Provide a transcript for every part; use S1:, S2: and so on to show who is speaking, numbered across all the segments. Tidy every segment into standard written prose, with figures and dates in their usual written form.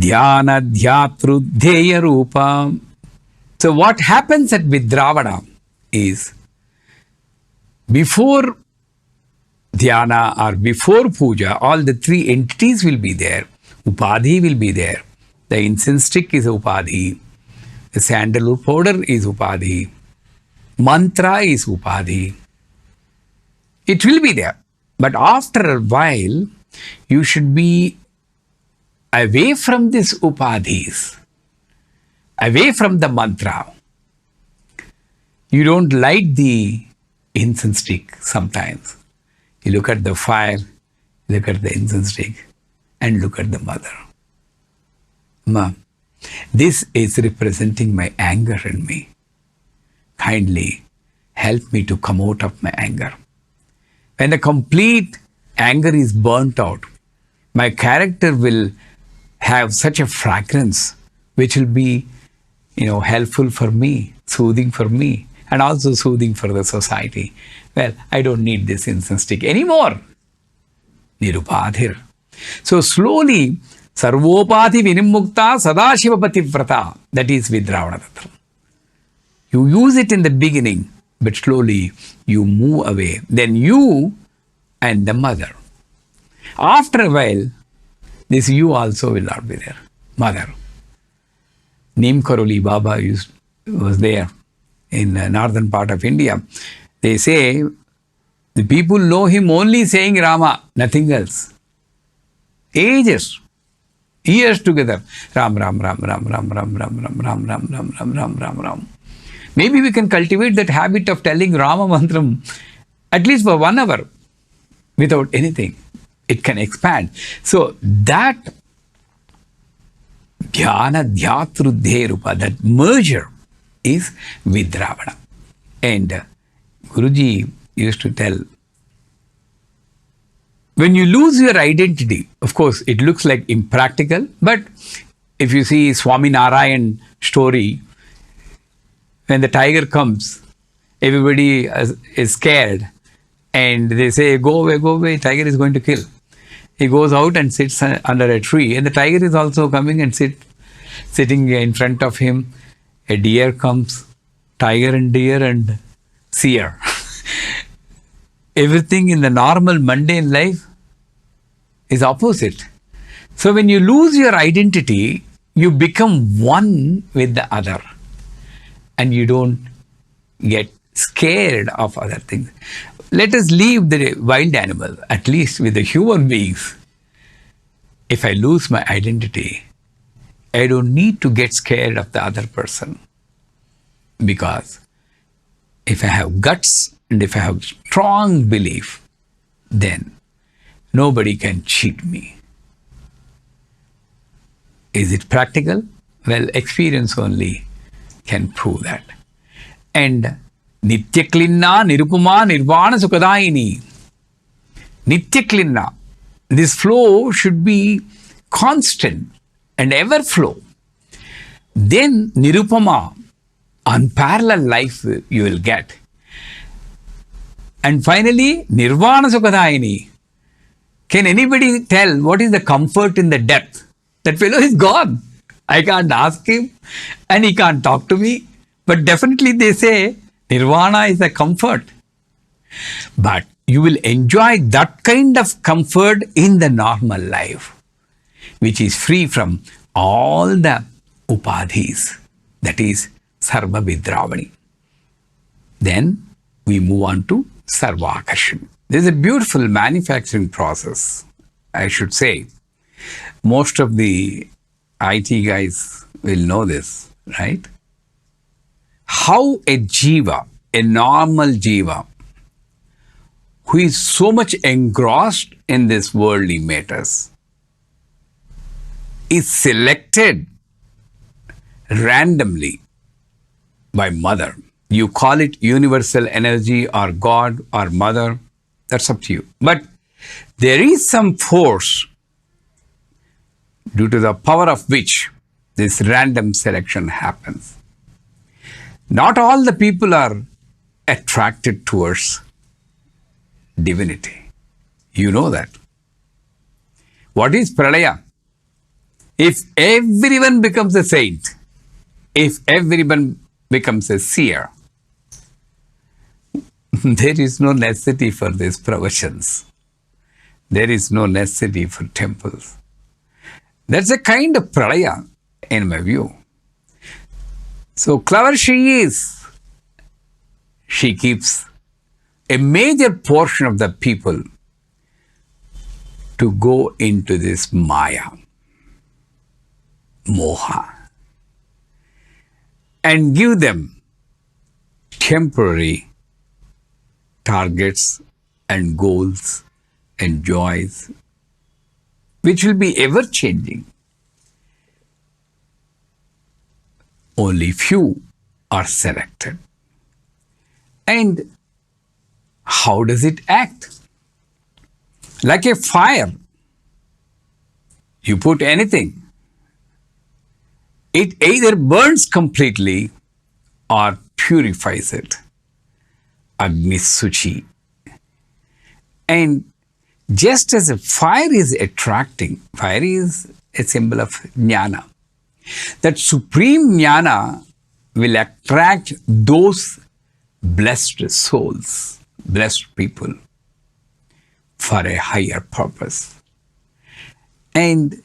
S1: Dhyana Dhyatru Dheya Rupa. So what happens at Vidravana is, before dhyana or before puja, all the three entities will be there. Upadhi will be there. The incense stick is Upadhi. The sandalwood powder is Upadhi. Mantra is Upadhi. It will be there. But after a while, you should be away from these Upadhis, away from the mantra. You don't light the incense stick sometimes. You look at the fire, look at the incense stick, and look at the mother. Ma, this is representing my anger in me. Kindly help me to come out of my anger. When the complete anger is burnt out, my character will have such a fragrance which will be, helpful for me, soothing for me, and also soothing for the society. Well, I don't need this incense stick anymore. Nirupadhir. So slowly, Sarvopati Vinimukta Sadashiva Pativrata. That is Vidravana Tattva. You use it in the beginning, but slowly you move away. Then you and the mother. After a while, this you also will not be there. Mother. Neem Karoli Baba was there in the northern part of India. They say the people know him only saying Rama, nothing else. Ages, years together. Ram, Ram, Ram, Ram, Ram, Ram, Ram, Ram, Ram, Ram, Ram, Ram, Ram, Ram, Ram. Maybe we can cultivate that habit of telling Rama Mantram at least for 1 hour without anything. It can expand. So that Dhyana Dhyatru Dherupa, that merger is Vidravana. And Guruji used to tell, when you lose your identity, of course, it looks like impractical, but if you see Swami Narayan story, when the tiger comes, everybody is scared and they say, go away, tiger is going to kill. He goes out and sits under a tree, and the tiger is also coming and sitting in front of him. A deer comes, tiger and deer and seer. Everything in the normal mundane life is opposite. So when you lose your identity, you become one with the other, and you don't get scared of other things. Let us leave the wild animal, at least with the human beings. If I lose my identity, I don't need to get scared of the other person. Because if I have guts and if I have strong belief, then nobody can cheat me. Is it practical? Well, experience only can prove that. And Nityaklinna Nirupama Nirvana Sukadaini. Nityaklinna. This flow should be constant and ever flow. Then Nirupama, unparalleled life you will get. And finally, Nirvana Sukadaini. Can anybody tell what is the comfort in the death? That fellow is gone. I can't ask him and he can't talk to me. But definitely they say Nirvana is a comfort. But you will enjoy that kind of comfort in the normal life, which is free from all the upadhis. That is Sarva Vidravani. Then we move on to Sarvakarshan. This is a beautiful manufacturing process, I should say. Most of the IT guys will know this, right? How a jiva, a normal jiva, who is so much engrossed in this worldly matters, is selected randomly by mother. You call it universal energy or God or mother, that's up to you. But there is some force due to the power of which this random selection happens. Not all the people are attracted towards divinity. You know that. What is pralaya? If everyone becomes a saint, if everyone becomes a seer, there is no necessity for these provisions. There is no necessity for temples. That's a kind of pralaya, in my view. So clever she is. She keeps a major portion of the people to go into this maya, moha, and give them temporary targets and goals and joys, which will be ever changing. Only few are selected. And how does it act? Like a fire. You put anything, it either burns completely or purifies it. Agni Suchi. And just as a fire is attracting, fire is a symbol of jnana. That supreme jnana will attract those blessed souls, blessed people for a higher purpose. And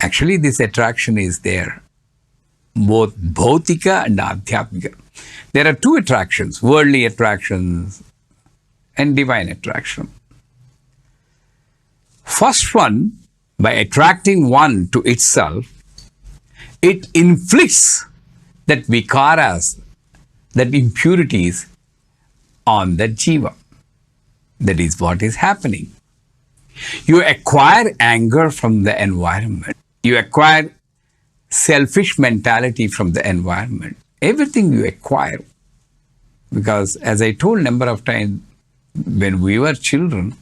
S1: actually this attraction is there, both bhautika and adhyatmika. There are two attractions, worldly attractions and divine attraction. First one, by attracting one to itself, it inflicts that vikaras, that impurities on the jiva. That is what is happening. You acquire anger from the environment. You acquire selfish mentality from the environment. Everything you acquire. Because as I told a number of times, when we were children,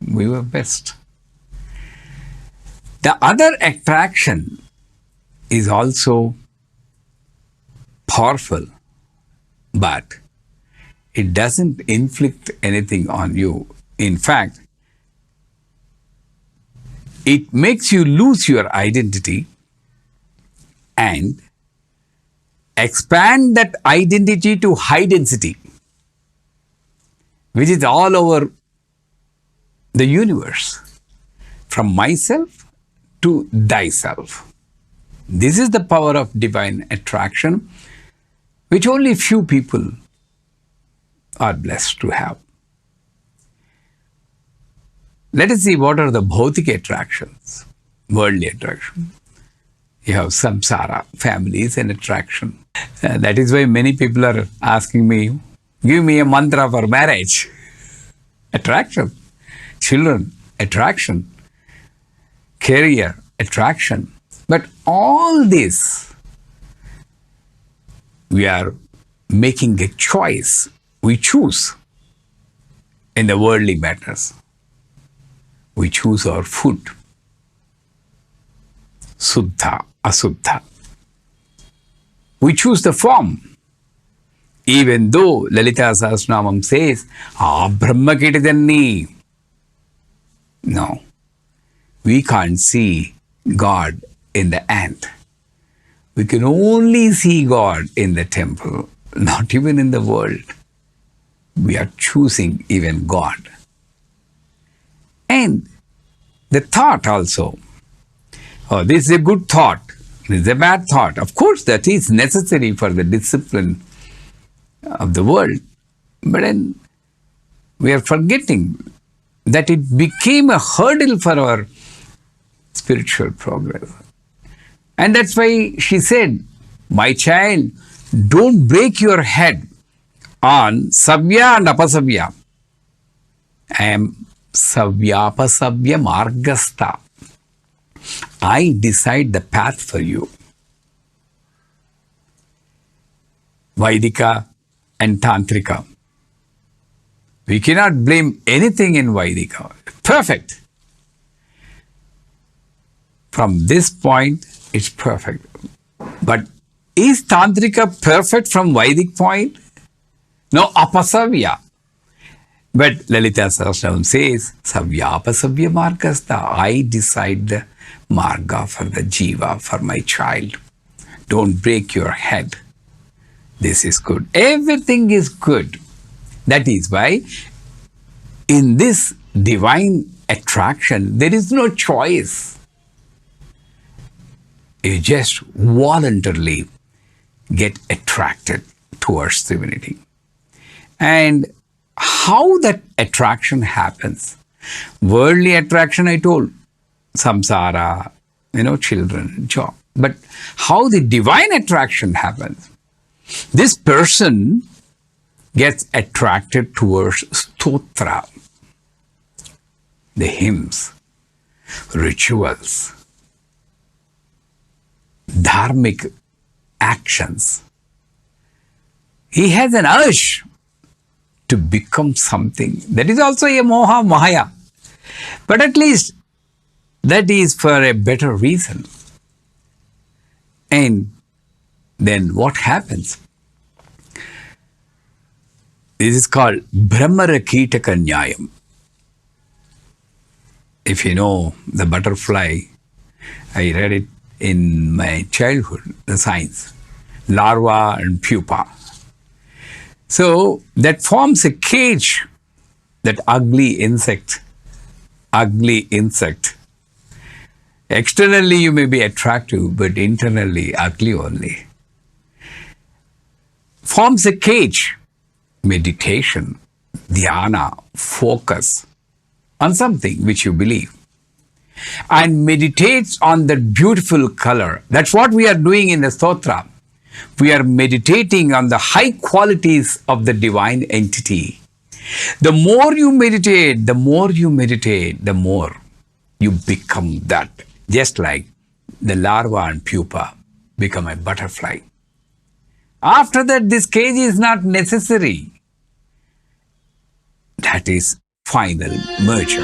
S1: we were best. The other attraction is also powerful, but it doesn't inflict anything on you. In fact, it makes you lose your identity and expand that identity to high density, which is all over the universe, from myself to thyself. This is the power of divine attraction, which only few people are blessed to have. Let us see what are the bhautika attractions, worldly attraction. You have samsara, family is an attraction. That is why many people are asking me, give me a mantra for marriage. Attraction. Children, attraction. Career, attraction. But all this, we are making a choice. We choose in the worldly matters. We choose our food. Suddha, asuddha. We choose the form. Even though Lalita Sahasranamam says, Brahma Kitidanni. No. We can't see God in the ant. We can only see God in the temple, not even in the world. We are choosing even God. And the thought also, oh, this is a good thought, this is a bad thought. Of course, that is necessary for the discipline of the world. But then we are forgetting that it became a hurdle for our spiritual progress. And that's why she said, my child, don't break your head on savya and apasavya. I am savyapasavya margastha. I decide the path for you. Vaidika and Tantrika. We cannot blame anything in Vaidika. Perfect. From this point, it's perfect. But is Tantrika perfect from Vedic point? No, apasavya. But Lalita Sahasranam says, savyapasavya margastha. I decide the Marga for the Jiva, for my child. Don't break your head. This is good. Everything is good. That is why in this divine attraction, there is no choice. You just voluntarily get attracted towards divinity. And how that attraction happens? Worldly attraction, I told, samsara, children, job. But how the divine attraction happens? This person gets attracted towards stotra, the hymns, rituals, dharmic actions. He has an urge to become something. That is also a moha maya. But at least that is for a better reason. And then what happens? This is called Brahmarakitaka Nyayam. If you know the butterfly, I read it in my childhood, the science, larva and pupa. So that forms a cage, that ugly insect. Externally you may be attractive, but internally ugly only. Forms a cage. Meditation, dhyana, focus on something which you believe. And meditates on that beautiful color. That's what we are doing in the stotra. We are meditating on the high qualities of the divine entity. The more you meditate, the more you become that. Just like the larva and pupa become a butterfly. After that, this cage is not necessary. That is final merger.